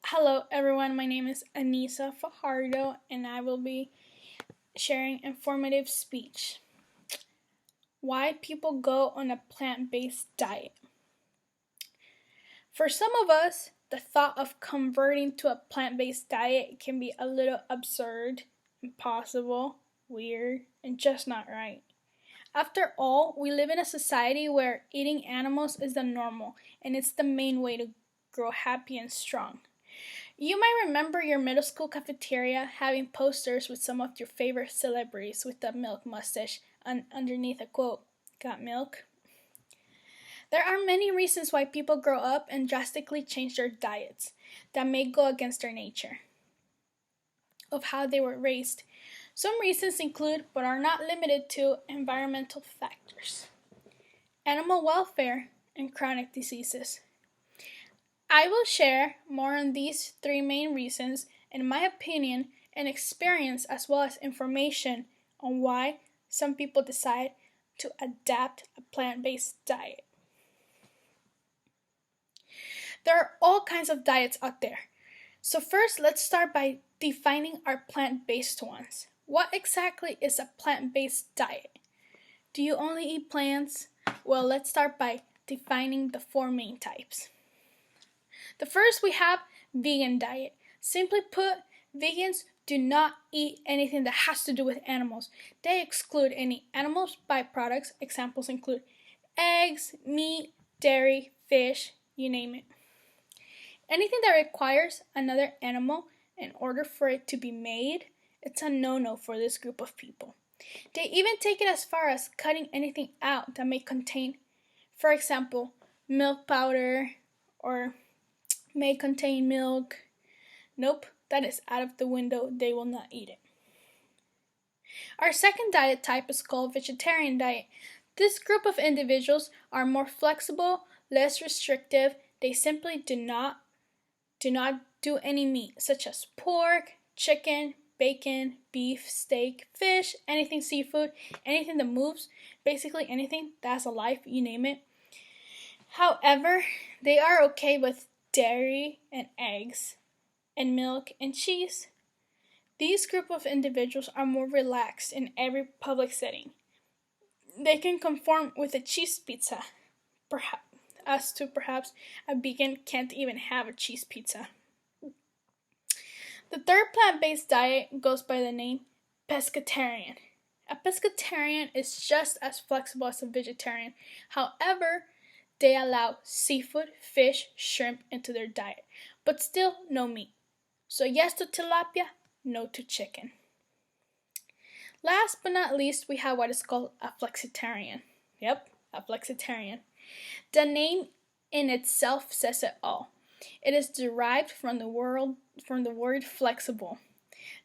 Hello, everyone. My name is Anissa Fajardo, and I will be sharing informative speech. Why people go on a plant based diet. For some of us, the thought of converting to a plant based diet can be a little absurd, impossible, weird, and just not right. After all, we live in a society where eating animals is the normal, and it's the main way to grow happy and strong. You might remember your middle school cafeteria having posters with some of your favorite celebrities with a milk mustache and underneath a quote, "Got milk?" There are many reasons why people grow up and drastically change their diets that may go against their nature of how they were raised. Some reasons include, but are not limited to, environmental factors, animal welfare, and chronic diseases. I will share more on these three main reasons, in my opinion, and experience, as well as information on why some people decide to adapt a plant based diet. There are all kinds of diets out there. So, first, let's start by defining our plant based ones. What exactly is a plant based diet? Do you only eat plants? Well, let's start by defining the four main types. The first we have vegan diet. Simply put, vegans do not eat anything that has to do with animals. They exclude any animal byproducts. Examples include eggs, meat, dairy, fish, you name it. Anything that requires another animal in order for it to be made, it's a no-no for this group of people. They even take it as far as cutting anything out that may contain, for example, milk powder or may contain milk. Nope, that is out of the window. They will not eat it. Our second diet type is called vegetarian diet. This group of individuals are more flexible, less restrictive. They simply do not do any meat, such as pork, chicken, bacon, beef, steak, fish, anything seafood, anything that moves, basically anything that has a life, you name it. However, they are okay with dairy and eggs and milk and cheese. These group of individuals are more relaxed in every public setting. They can conform with a cheese pizza, perhaps, as to perhaps a vegan can't even have a cheese pizza. The third plant-based diet goes by the name pescatarian. A pescatarian is just as flexible as a vegetarian. However, they allow seafood, fish, shrimp into their diet, but still no meat. So yes to tilapia, no to chicken. Last but not least, we have what is called a flexitarian. Yep, a flexitarian. The name in itself says it all. It is derived from the word flexible.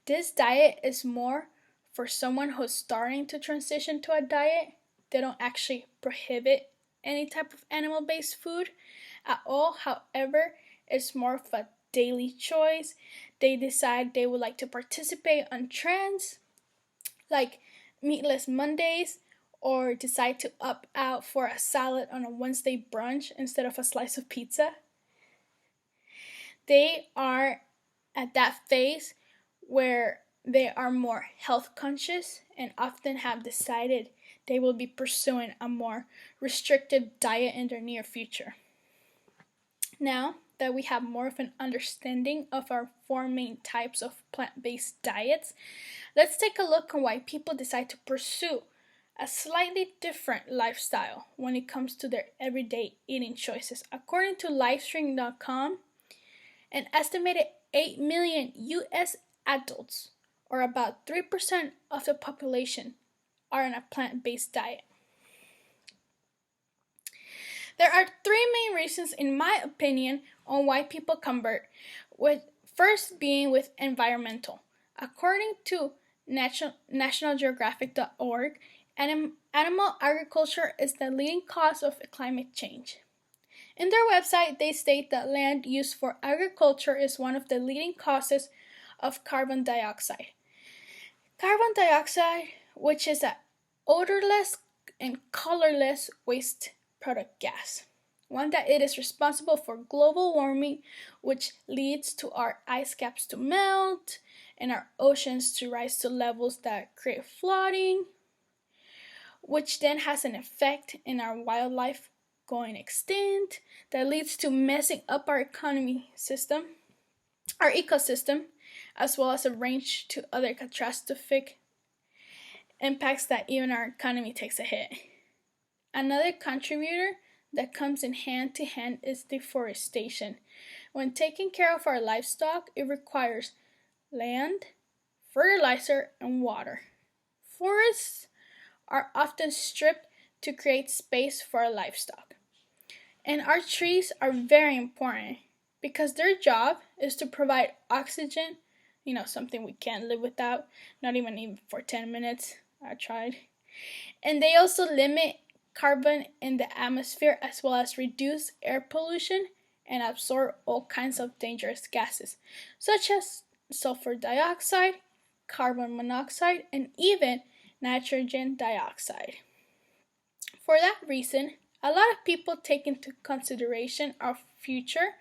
This diet is more for someone who's starting to transition to a diet. They don't actually prohibit any type of animal-based food at all. However, it's more of a daily choice. They decide they would like to participate on trends like meatless Mondays, or decide to opt out for a salad on a Wednesday brunch instead of a slice of pizza. They are at that phase where they are more health conscious and often have decided they will be pursuing a more restrictive diet in their near future. Now that we have more of an understanding of our four main types of plant-based diets, let's take a look on why people decide to pursue a slightly different lifestyle when it comes to their everyday eating choices. According to Livestream.com, an estimated 8 million US adults, or about 3% of the population, are on a plant-based diet. There are three main reasons, in my opinion, on why people convert, with first being with environmental. According to nationalgeographic.org, animal agriculture is the leading cause of climate change. In their website, they state that land used for agriculture is one of the leading causes of carbon dioxide. Carbon dioxide, which is an odorless and colorless waste product gas. One, that it is responsible for global warming, which leads to our ice caps to melt and our oceans to rise to levels that create flooding, which then has an effect in our wildlife going extinct, that leads to messing up our our ecosystem, as well as a range to other catastrophic impacts that even our economy takes a hit. Another contributor that comes in hand to hand is deforestation. When taking care of our livestock, it requires land, fertilizer, and water. Forests are often stripped to create space for our livestock. And our trees are very important because their job is to provide oxygen, something we can't live without, not even for 10 minutes. I tried. And they also limit carbon in the atmosphere as well as reduce air pollution and absorb all kinds of dangerous gases, such as sulfur dioxide, carbon monoxide, and even nitrogen dioxide. For that reason, a lot of people take into consideration our future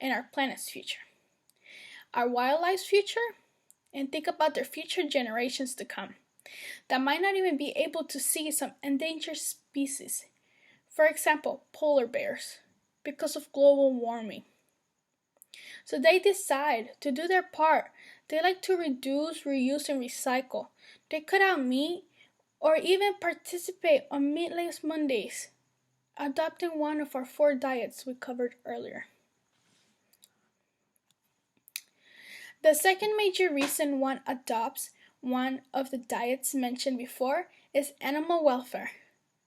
and our planet's future, our wildlife's future, and think about their future generations to come that might not even be able to see some endangered species. For example, polar bears, because of global warming. So they decide to do their part. They like to reduce, reuse, and recycle. They cut out meat or even participate on Meatless Mondays, adopting one of our 4 diets we covered earlier. The second major reason one adopts one of the diets mentioned before is animal welfare.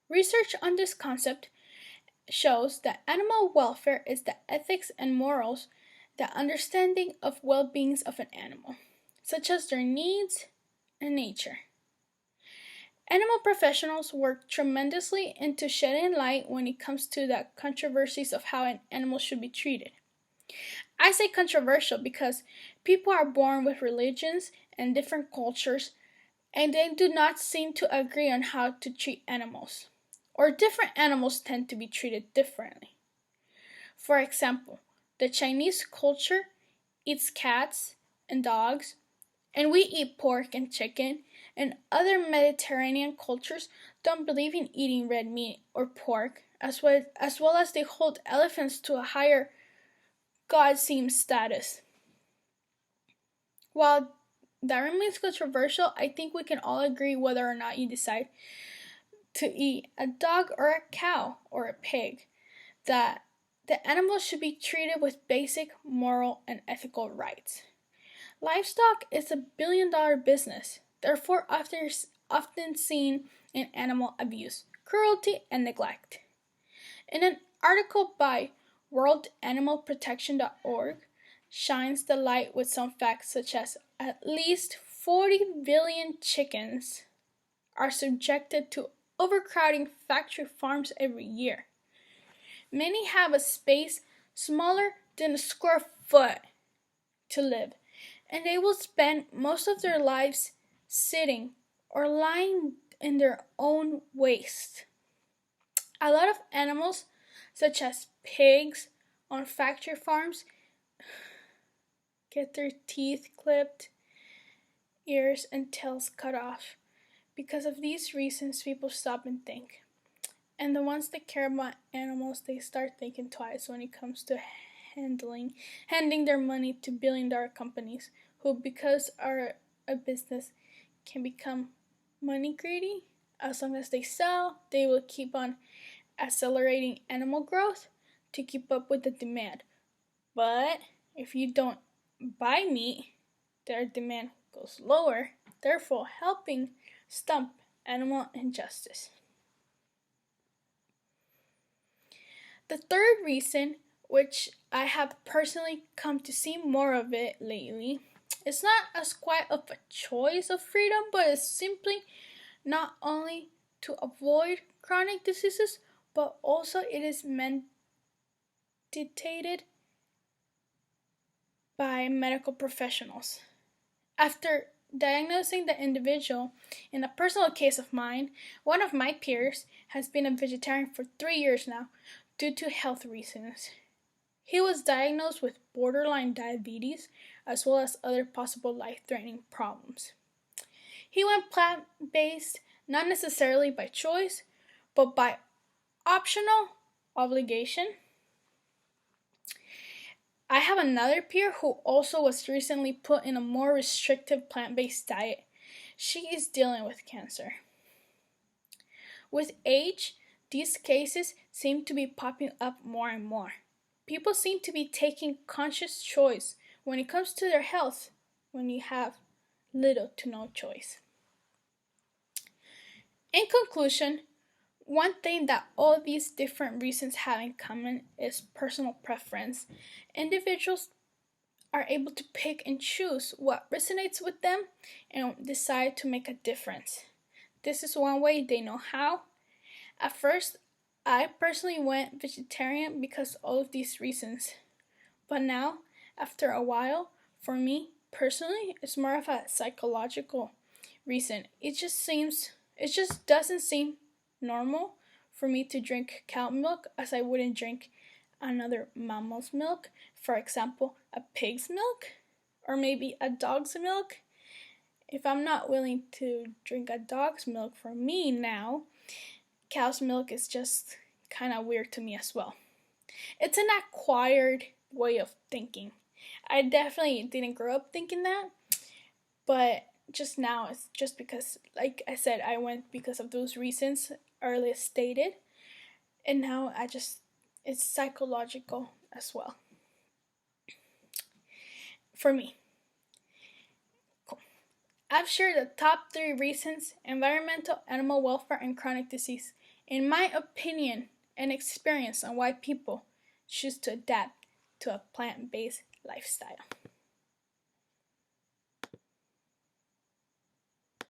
Research on this concept shows that animal welfare is the ethics and morals, the understanding of well-being of an animal, such as their needs and nature. Animal professionals work tremendously into shedding light when it comes to the controversies of how an animal should be treated. I say controversial because people are born with religions and different cultures, and they do not seem to agree on how to treat animals, or different animals tend to be treated differently. For example, the Chinese culture eats cats and dogs, and we eat pork and chicken, and other Mediterranean cultures don't believe in eating red meat or pork, as well as they hold elephants to a higher God-seem status. While that remains controversial, I think we can all agree whether or not you decide to eat a dog or a cow or a pig, that the animals should be treated with basic moral and ethical rights. Livestock is a billion-dollar business, therefore often seen in animal abuse, cruelty, and neglect. In an article by worldanimalprotection.org shines the light with some facts such as at least 40 billion chickens are subjected to overcrowding factory farms every year. Many have a space smaller than a square foot to live, and they will spend most of their lives sitting or lying in their own waste. A lot of animals, such as pigs on factory farms, get their teeth clipped, ears and tails cut off. Because of these reasons, people stop and think. And the ones that care about animals, they start thinking twice when it comes to handing their money to billion-dollar companies who, because are a business, can become money greedy. As long as they sell, they will keep on accelerating animal growth to keep up with the demand. But if you don't buy meat, their demand goes lower, therefore helping stump animal injustice. The third reason, which I have personally come to see more of it lately, it's not as quite of a choice of freedom, but it's simply not only to avoid chronic diseases, but also it is mandated by medical professionals. After diagnosing the individual, in a personal case of mine, one of my peers has been a vegetarian for 3 years now, due to health reasons. He was diagnosed with borderline diabetes as well as other possible life-threatening problems. He went plant-based not necessarily by choice, but by optional obligation. I have another peer who also was recently put in a more restrictive plant-based diet. She is dealing with cancer. With age, these cases seem to be popping up more and more. People seem to be taking conscious choice when it comes to their health when you have little to no choice. In conclusion, one thing that all these different reasons have in common is personal preference. Individuals are able to pick and choose what resonates with them and decide to make a difference. This is one way they know how. At first, I personally went vegetarian because of all of these reasons. But now, after a while, for me personally, it's more of a psychological reason. It just doesn't seem normal for me to drink cow milk as I wouldn't drink another mammal's milk. For example, a pig's milk or maybe a dog's milk. If I'm not willing to drink a dog's milk for me now, cow's milk is just kind of weird to me as well. It's an acquired way of thinking. I definitely didn't grow up thinking that, but just now it's just because, like I said, I went because of those reasons earlier stated, and now it's psychological as well. For me. Cool. I've shared the top 3 reasons: environmental, animal welfare, and chronic disease. In my opinion and experience on why people choose to adapt to a plant-based lifestyle.